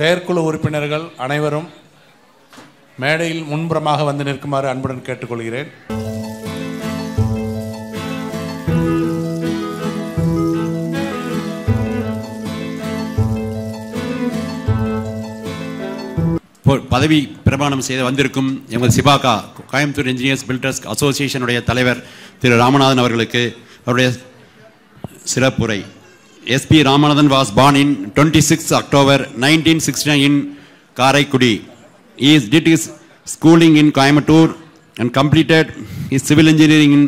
செயற்குழு உறுப்பினர்கள் அனைவரும் மேடையில் முன்புறமாக வந்து நிற்குமாறு அன்புடன் கேட்டுக்கொள்கிறேன். பதவி பிரமாணம் செய்து வந்திருக்கும் எமது சிபாகா கோயம்புத்தூர் இன்ஜினியர்ஸ் பில்டர்ஸ் அசோசியேஷனுடைய தலைவர் திரு ராமநாதன் அவர்களுக்கு அவருடைய சிறப்புரை. SP Ramanathan was born in 26 October 1969 in Karaikudi. He did his schooling in Coimbatore and completed his civil engineering in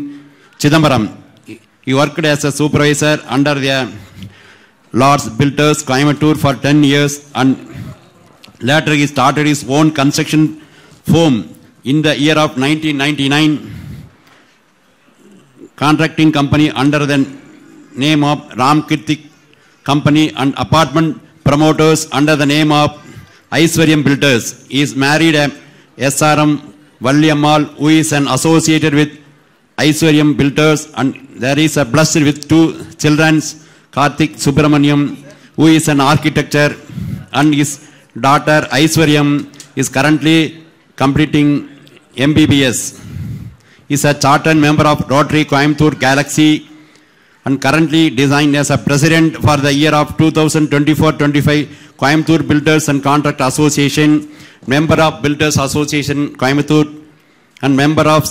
Chidambaram. He worked as a supervisor under the Lord's Builders Coimbatore for 10 years and later he started his own construction firm in the year of 1999, contracting company under the name of Ram Kirtik Company and apartment promoters under the name of Aishwaryam Builders. He is married a SRM Valliammal who is an associated with Aishwaryam Builders, and there is a blessed with 2 children, Karthik Subramaniam who is an architecture, and his daughter Aishwaryam is currently completing MBBS. He is a chartered member of Rotary Coimbatore Galaxy and currently designed as a president for the year of 2024-25 Coimbatore Builders and Contract Association, member of Builders Association Coimbatore, and member of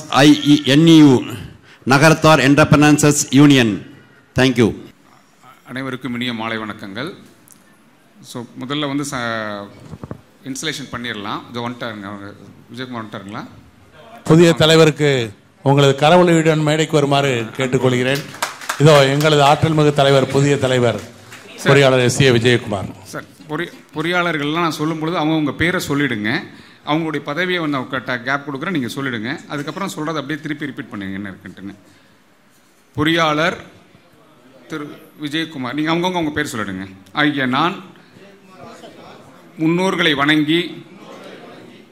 NEU Nagarthar Entrepreneurs Union. Thank you. அனைவருக்கும் இனிய மாலை வணக்கங்கள். So முதல்ல வந்து installation பண்ணிடலாம். இது வந்துட்டாருங்க, விஜயகுமார் வந்துட்டாருங்களா? புதிய தலைவருக்கு உங்களது கரவொலியுடன் மேடைக்கு வருமாறு கேட்டுக்கொள்கிறேன். இதோ எங்களது ஆற்றல் மிகு தலைவர், புதிய தலைவர் பொறியாளர் S.A. விஜயகுமார். சார், பொறியாளர்கள்லாம் நான் சொல்லும் பொழுது அவங்க உங்கள் பேரை சொல்லிவிடுங்க. அவங்களுடைய பதவியை வந்து அவங்க கேப் கொடுக்குறேன், நீங்கள் சொல்லிவிடுங்க. அதுக்கப்புறம் சொல்கிறத அப்படியே திருப்பி ரிப்பீட் பண்ணுங்க என்ன இருக்குன்ட்டுன்னு. பொறியாளர் திரு விஜயகுமார், நீங்கள் அவங்கவுங்க அவங்க பேர் சொல்லிவிடுங்க. ஆகிய நான் முன்னோர்களை வணங்கி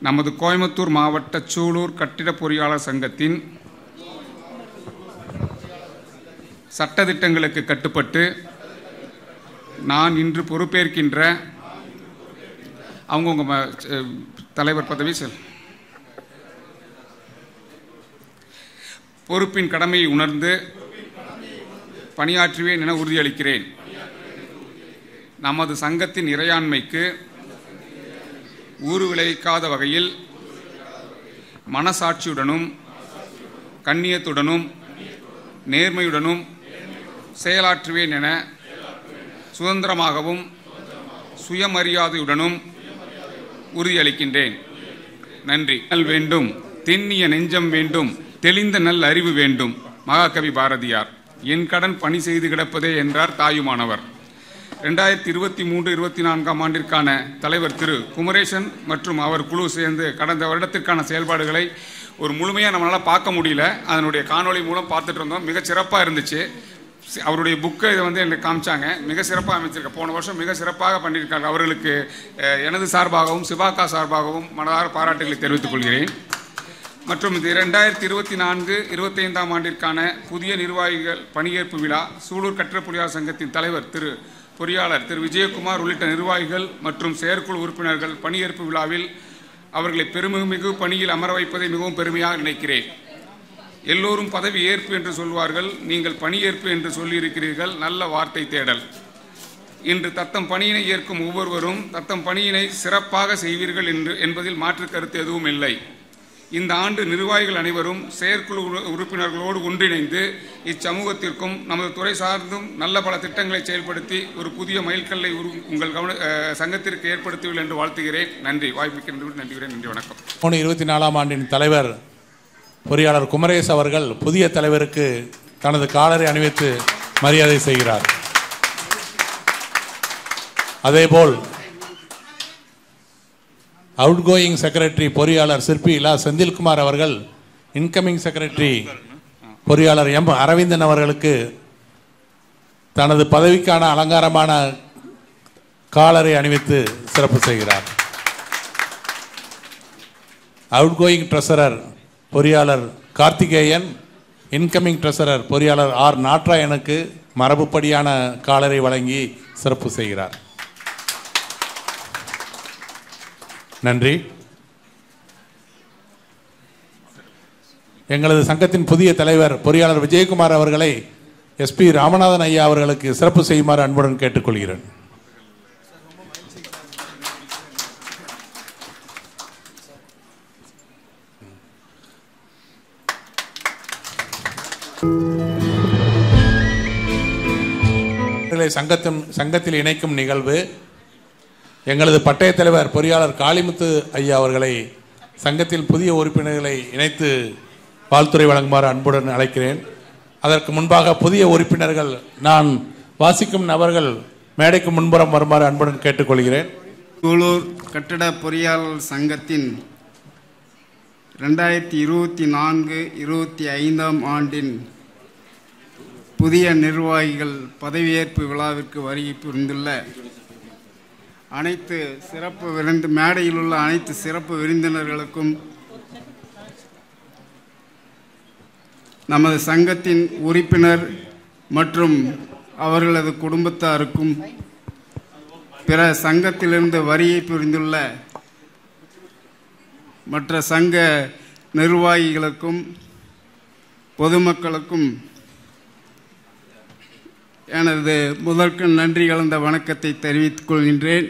நமது கோயம்புத்தூர் மாவட்ட சூலூர் கட்டிட பொறியாளர் சங்கத்தின் சட்டதிட்டங்களுக்கு கட்டுப்பட்டு நான் இன்று பொறுப்பேற்கின்ற அவங்கவுங்க தலைவர் பதவி பொறுப்பின் கடமையை உணர்ந்து பணியாற்றுவேன் என உறுதியளிக்கிறேன். நமது சங்கத்தின் இறையாண்மைக்கு ஊறு விளைவிக்காத வகையில் மனசாட்சியுடனும் கண்ணியத்துடனும் நேர்மையுடனும் செயலாற்றுவேன் என சுதந்திரமாகவும் சுயமரியாதையுடனும் உறுதியளிக்கின்றேன். நன்றி. நல் வேண்டும், தென்னிய நெஞ்சம் வேண்டும், தெளிந்த நல் அறிவு வேண்டும். மகாகவி பாரதியார். என் கடன் பணி செய்து கிடப்பதே என்றார் தாயுமானவர். 2023-24 ஆண்டிற்கான தலைவர் திரு குமரேசன் மற்றும் அவர் குழு சேர்ந்து கடந்த வருடத்திற்கான செயல்பாடுகளை ஒரு முழுமையாக நம்மளால் பார்க்க முடியல. அதனுடைய காணொளி மூலம் பார்த்துட்டு இருந்தோம். மிக சிறப்பாக இருந்துச்சு. அவருடைய புக்கை இதை வந்து எனக்கு காமிச்சாங்க. மிக சிறப்பாக அமைச்சிருக்க. போன வருஷம் மிக சிறப்பாக பண்ணியிருக்காங்க. அவர்களுக்கு எனது சார்பாகவும் சிபாகா சார்பாகவும் மனதார பாராட்டுகளை தெரிவித்துக் கொள்கிறேன். மற்றும் இது 2024-25 ஆண்டிற்கான புதிய நிர்வாகிகள் பணியேற்பு விழா சூலூர் கட்டிட பொறியாளர் சங்கத்தின் தலைவர் பொறியாளர் திரு விஜயகுமார் உள்ளிட்ட நிர்வாகிகள் மற்றும் செயற்குழு உறுப்பினர்கள் பணியேற்பு விழாவில் அவர்களை பெருமிகு பணியில் அமர வைப்பதை மிகவும் பெருமையாக நினைக்கிறேன். எல்லோரும் பதவி ஏற்பு என்று சொல்வார்கள், நீங்கள் பணியேற்பு என்று சொல்லியிருக்கிறீர்கள். நல்ல வார்த்தை தேடல். இன்று தத்தம் பணியினை ஏற்கும் ஒவ்வொருவரும் தத்தம் பணியினை சிறப்பாக செய்வீர்கள் என்பதில் மாற்று கருத்து எதுவும் இல்லை. இந்த ஆண்டு நிர்வாகிகள் அனைவரும் செயற்குழு உறுப்பினர்களோடு ஒன்றிணைந்து இச்சமூகத்திற்கும் நமது துறை சார்ந்தும் நல்ல பல திட்டங்களை செயல்படுத்தி ஒரு புதிய மைல்கல்லை உங்கள் சங்கத்திற்கு ஏற்படுத்துவீர்கள் என்று வாழ்த்துகிறேன். நன்றி. வாய்ப்புக்கு நன்றி. நன்றி. வணக்கம். 2024 ஆண்டின் தலைவர் பொறியாளர் குமரேஸ் அவர்கள் புதிய தலைவருக்கு தனது காலரை அணிவித்து மரியாதை செய்கிறார். அதேபோல் அவுட்கோயிங் செக்ரட்டரி பொறியாளர் சிற்பி லா செந்தில்குமார் அவர்கள் இன்கமிங் செக்ரட்டரி பொறியாளர் M. அரவிந்தன் அவர்களுக்கு தனது பதவிக்கான அலங்காரமான காலரை அணிவித்து சிறப்பு செய்கிறார். அவுட்கோயிங் ட்ரெஷரர் பொறியாளர் கார்த்திகேயன், இன்கமிங் ட்ரெஷரர் பொறியாளர் R. நாட்ராயனுக்கு மரபுப்படியான காலரை வழங்கி சிறப்பு செய்கிறார். நன்றி. எங்களது சங்கத்தின் புதிய தலைவர் பொறியாளர் விஜயகுமார் அவர்களை SP ராமநாதன் ஐயா அவர்களுக்கு சிறப்பு செய்யுமாறு அன்புடன் கேட்டுக்கொள்கிறேன். சங்கத்தில் இணைக்கும் நிகழ்வு. எங்களது பட்டய தலைவர் பொறியாளர் காளிமுத்து ஐயா அவர்களை சங்கத்தில் புதிய உறுப்பினர்களை இணைத்து வாழ்த்துரை வழங்குமாறு அன்புடன் அழைக்கிறேன். அதற்கு முன்பாக புதிய உறுப்பினர்கள் நான் வாசிக்கும் நபர்கள் மேடைக்கு முன்புறம் வருமாறு அன்புடன் கேட்டுக்கொள்கிறேன். சூலூர் கட்டட பொறியாளர் சங்கத்தின் 2024-25 ஆண்டின் புதிய நிர்வாகிகள் பதவியேற்பு விழாவிற்கு வருகை புரிந்துள்ள அனைத்து மேடையில் உள்ள அனைத்து சிறப்பு விருந்தினர்களுக்கும் நமது சங்கத்தின் உறுப்பினர் மற்றும் அவர்களது குடும்பத்தாருக்கும் பிற சங்கத்திலிருந்து வருகை புரிந்துள்ள மற்ற சங்க நிர்வாகிகளுக்கும் பொதுமக்களுக்கும் எனது முதற்கு நன்றி கலந்த வணக்கத்தை தெரிவித்துக் கொள்கின்றேன்.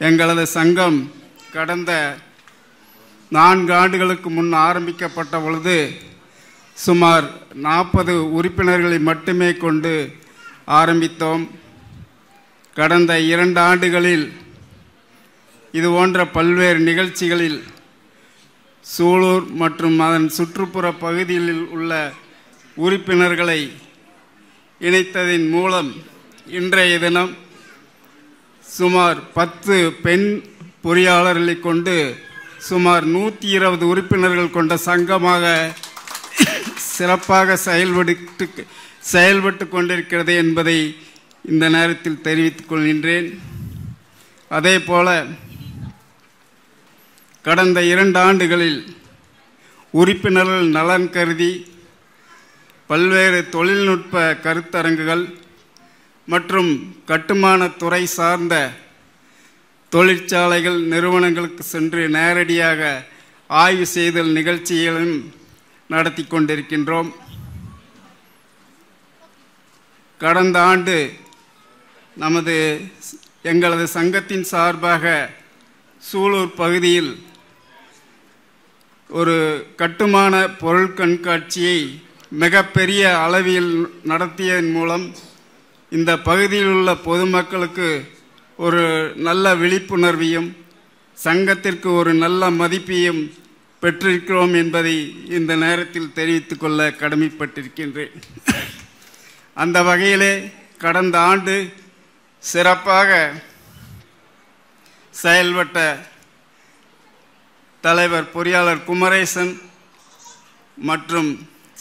எங்களது சங்கம் கடந்த 4 ஆண்டுகளுக்கு முன் ஆரம்பிக்கப்பட்ட பொழுது சுமார் 40 உறுப்பினர்களை மட்டுமே கொண்டு ஆரம்பித்தோம். கடந்த 2 ஆண்டுகளில் இது போன்ற பல்வேறு நிகழ்ச்சிகளில் சூலூர் மற்றும் அதன் சுற்றுப்புற பகுதிகளில் உள்ள உறுப்பினர்களை இணைத்ததின் மூலம் இன்றைய தினம் சுமார் 10 பெண் பொறியாளர்களை கொண்டு சுமார் 120 உறுப்பினர்கள் கொண்ட சங்கமாக சிறப்பாக செயல்பட்டு கொண்டிருக்கிறது என்பதை இந்த நேரத்தில் தெரிவித்துக் கொள்கின்றேன். அதே போல கடந்த 2 ஆண்டுகளில் உறுப்பினர்கள் நலன் கருதி பல்வேறு தொழில்நுட்ப கருத்தரங்குகள் மற்றும் கட்டுமான துறை சார்ந்த தொழிற்சாலைகள் நிறுவனங்களுக்கு சென்று நேரடியாக ஆய்வு செய்தல் நிகழ்ச்சிகளும் நடத்தி கொண்டிருக்கின்றோம். கடந்த ஆண்டு எங்களது சங்கத்தின் சார்பாக சூலூர் பகுதியில் ஒரு கட்டுமான பொருள் கண்காட்சியை மிகப்பெரிய அளவில் நடத்தியதன் மூலம் இந்த பகுதியில் உள்ள பொதுமக்களுக்கு ஒரு நல்ல விழிப்புணர்வையும் சங்கத்திற்கு ஒரு நல்ல மதிப்பையும் பெற்றிருக்கிறோம் என்பதை இந்த நேரத்தில் தெரிவித்துக் கொள்ள கடமைப்பட்டிருக்கின்றேன். அந்த வகையிலே கடந்த ஆண்டு சிறப்பாக செயல்பட்ட தலைவர் பொறியாளர் குமரேசன் மற்றும்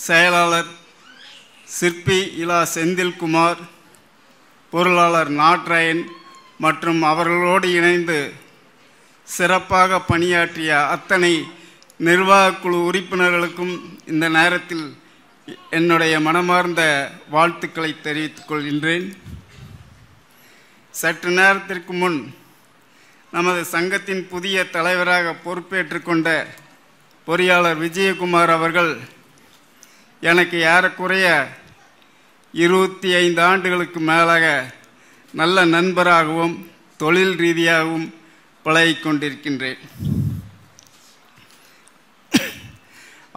செயலாளர் சிற்பி இலா செந்தில்குமார், பொருளாளர் நாட்ராயன் மற்றும் அவர்களோடு இணைந்து சிறப்பாக பணியாற்றிய அத்தனை நிர்வாகக்குழு உறுப்பினர்களுக்கும் இந்த நேரத்தில் என்னுடைய மனமார்ந்த வாழ்த்துக்களை தெரிவித்துக் கொள்கின்றேன். சற்று நேரத்திற்கு முன் நமது சங்கத்தின் புதிய தலைவராக பொறுப்பேற்றுக் கொண்ட பொறியாளர் விஜயகுமார் அவர்கள் எனக்கு ஏறக்குறைய 25 ஆண்டுகளுக்கு மேலாக நல்ல நண்பராகவும் தொழில் ரீதியாகவும் பழகிக் கொண்டிருக்கின்றேன்.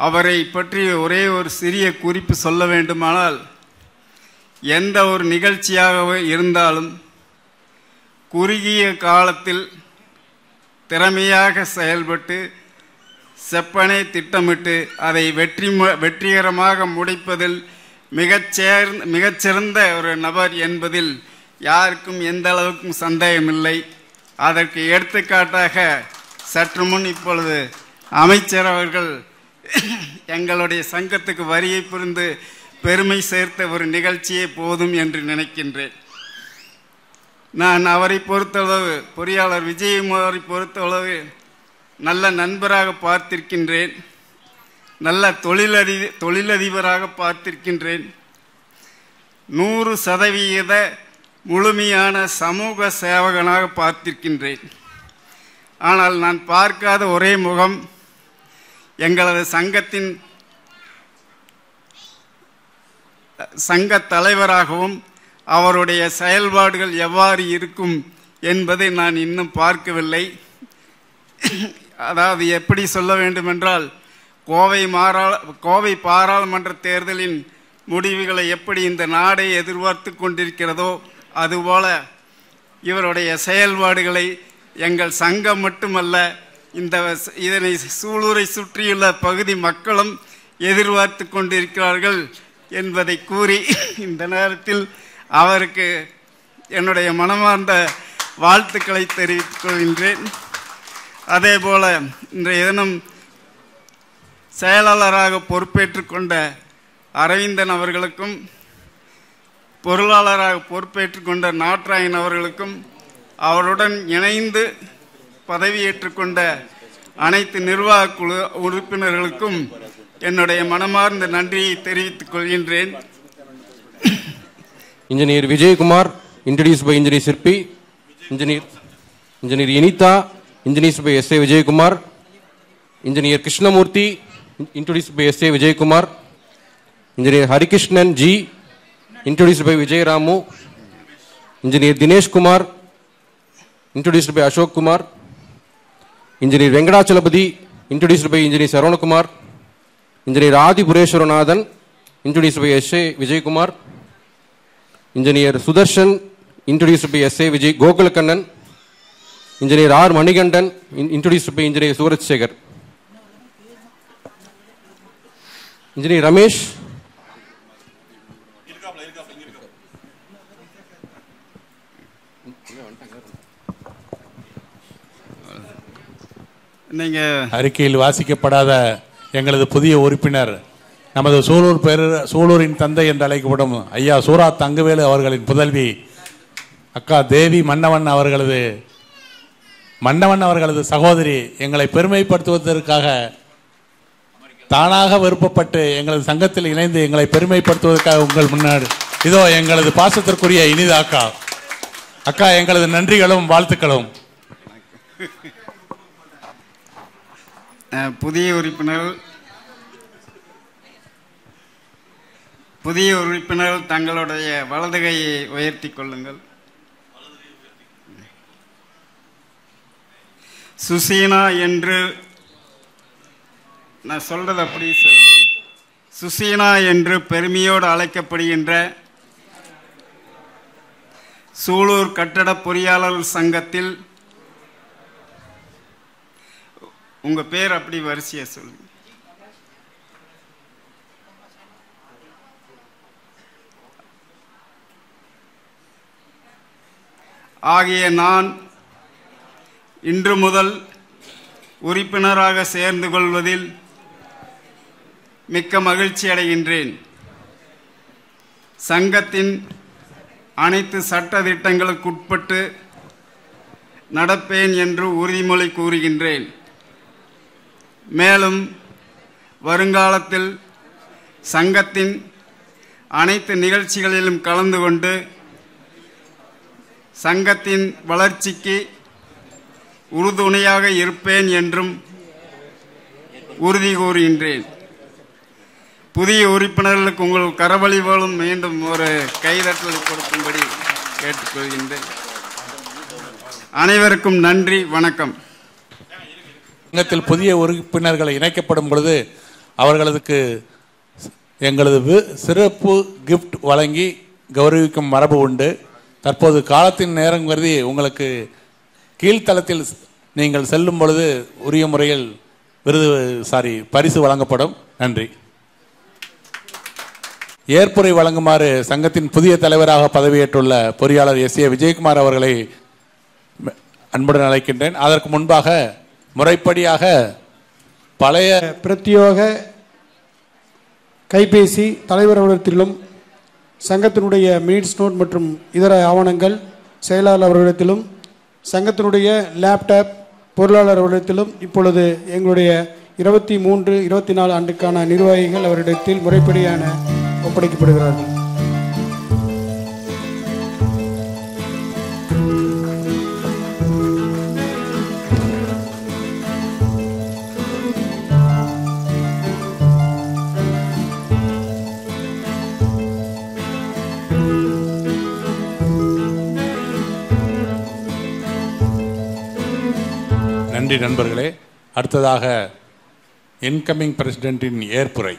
அவரை பற்றி ஒரே ஒரு சிறிய குறிப்பு சொல்ல வேண்டுமானால், எந்த ஒரு நிகழ்ச்சியாக இருந்தாலும் குறுகிய காலத்தில் திறமையாக செயல்பட்டு செப்பனை திட்டமிட்டு அதை வெற்றிகரமாக முடிப்பதில் மிகச்சிறந்த ஒரு நபர் என்பதில் யாருக்கும் எந்த அளவுக்கும் சந்தேகமில்லை. அதற்கு எடுத்துக்காட்டாக சற்று முன் இப்பொழுது அமைச்சர் அவர்கள் எங்களுடைய சங்கத்துக்கு வருகை புரிந்து பெருமை சேர்த்த ஒரு நிகழ்ச்சியே போதும் என்று நினைக்கின்றேன். நான் அவரை பொறுத்தளவு, பொறியாளர் விஜயகுமாரை பொறுத்தளவு நல்ல நண்பராக பார்த்திருக்கின்றேன், நல்ல தொழிலதிபராக பார்த்திருக்கின்றேன். 100% முழுமையான சமூக சேவகனாக பார்த்திருக்கின்றேன். ஆனால் நான் பார்க்காத ஒரே முகம் எங்களது சங்கத்தின் சங்க தலைவராகவும் அவருடைய செயல்பாடுகள் எவ்வாறு இருக்கும் என்பதை நான் இன்னும் பார்க்கவில்லை. அதாவது எப்படி சொல்ல வேண்டுமென்றால், கோவை பாராளுமன்ற தேர்தலின் முடிவுகளை எப்படி இந்த நாடை எதிர்பார்த்து கொண்டிருக்கிறதோ அதுபோல இவருடைய செயல்பாடுகளை எங்கள் சங்கம் மட்டுமல்ல, இதனை சூலூரை சுற்றியுள்ள பகுதி மக்களும் எதிர்பார்த்து கொண்டிருக்கிறார்கள் என்பதை கூறி இந்த நேரத்தில் அவருக்கு என்னுடைய மனமார்ந்த வாழ்த்துக்களை தெரிவித்துக் கொள்கின்றேன். அதேபோல இன்றைய தினம் செயலாளராக பொறுப்பேற்றுக் கொண்ட அரவிந்தன் அவர்களுக்கும், பொருளாளராக பொறுப்பேற்றுக் கொண்ட நாட்ராயன் அவர்களுக்கும், அவருடன் இணைந்து பதவியேற்றுக் கொண்ட அனைத்து நிர்வாக குழு உறுப்பினர்களுக்கும் என்னுடைய மனமார்ந்த நன்றியை தெரிவித்துக் கொள்கின்றேன். Engineer Vijaykumar, introduced by Engineer Sirpi. Engineer Inita, introduced by S.A. Vijaykumar. Engineer Krishnamurthy, introduced by S.A. Vijaykumar. Engineer Harikishnan G, introduced by Vijay Ramu. Engineer Dinesh Kumar, introduced by Ashok Kumar. Engineer Venkadachalapati, introduced by Engineer Saravana Kumar. Engineer Adi Pureshwaranathan, introduced by S.A. Vijaykumar. Engineer Sudarshan, introduced by S.A. Vijay Gokulakannan. Engineer R. Manigandan, introduced by Engineer Suraj Segar. Engineer Ramesh. அறிக்கையில் வாசிக்கப்படாத எங்களது புதிய உறுப்பினர், நமது சூலூரின் தந்தை என்று அழைக்கப்படும் ஐயா சூரா தங்கவேலு அவர்களின் புதல்வி அக்கா தேவி மன்னவன் அவர்களது சகோதரி எங்களை பெருமைப்படுத்துவதற்காக தானாக விருப்பப்பட்டு எங்களது சங்கத்தில் இணைந்து எங்களை பெருமைப்படுத்துவதற்காக உங்கள் முன்னாடி இதோ எங்களது பாசத்திற்குரிய இனிதா அக்கா எங்களது நன்றிகளும் வாழ்த்துக்களும். புதிய உறுப்பினர்கள் தங்களுடைய வலதுகையை உயர்த்தி கொள்ளுங்கள். சுசீனா என்று நான் சொல்றது அப்படி சுசீனா என்று பெருமையோடு அழைக்கப்படுகின்ற சூலூர் கட்டட பொறியாளர் சங்கத்தில் உங்க பேர் அப்படி வரிசையா சொல்லுங்க. ஆகிய நான் இன்று முதல் உறுப்பினராக சேர்ந்து கொள்வதில் மிக்க மகிழ்ச்சி அடைகின்றேன். சங்கத்தின் அனைத்து சட்ட திட்டங்களுக்குட்பட்டு நடப்பேன் என்று உறுதிமொழி கூறுகின்றேன். மேலும் வருங்காலத்தில் சங்கத்தின் அனைத்து நிகழ்ச்சிகளிலும் கலந்து கொண்டு சங்கத்தின் வளர்ச்சிக்கு உறுதுணையாக இருப்பேன் என்றும் உறுதி கூறுகின்றேன். புதிய உறுப்பினர்களுக்கு உங்கள் கரவழி போலும் மீண்டும் ஒரு கைதட்டல் கொடுக்கும்படி கேட்டுக்கொள்கின்றேன். அனைவருக்கும் நன்றி, வணக்கம். சங்கத்தில் புதிய உறுப்பினர்கள் இணைக்கப்படும் பொழுது அவர்களுக்கு எங்களது சிறப்பு கிஃப்ட் வழங்கி கௌரவிக்கும் மரபு உண்டு. தற்போது காலத்தின் நேரம் கருதி உங்களுக்கு கீழ்த்தளத்தில் நீங்கள் செல்லும் பொழுது உரிய முறையில் பரிசு வழங்கப்படும். நன்றி. ஏற்புரை வழங்குமாறு சங்கத்தின் புதிய தலைவராக பதவியேற்றுள்ள பொறியாளர் S.A. விஜயகுமார் அவர்களை அன்புடன் அழைக்கின்றேன். அதற்கு முன்பாக முறைப்படியாக பழைய பிரத்யோக கைபேசி தலைவர் அலுவலகத்திலும் சங்கத்தினுடைய மினிட்ஸ் நோட் மற்றும் இதர ஆவணங்கள் செயலாளர் அவர்களிடத்திலும் சங்கத்தினுடைய லேப்டாப் பொருளாளர் அவர்களிடத்திலும் இப்பொழுது எங்களுடைய 23-24 ஆண்டுக்கான நிர்வாகிகள் அவரிடத்தில் முறைப்படியான ஒப்படைக்கப்படுகிறார்கள். நன்றி நண்பர்களே. அடுத்ததாக இன்கமிங் பிரசிடென்ட்டின் ஏற்புரை.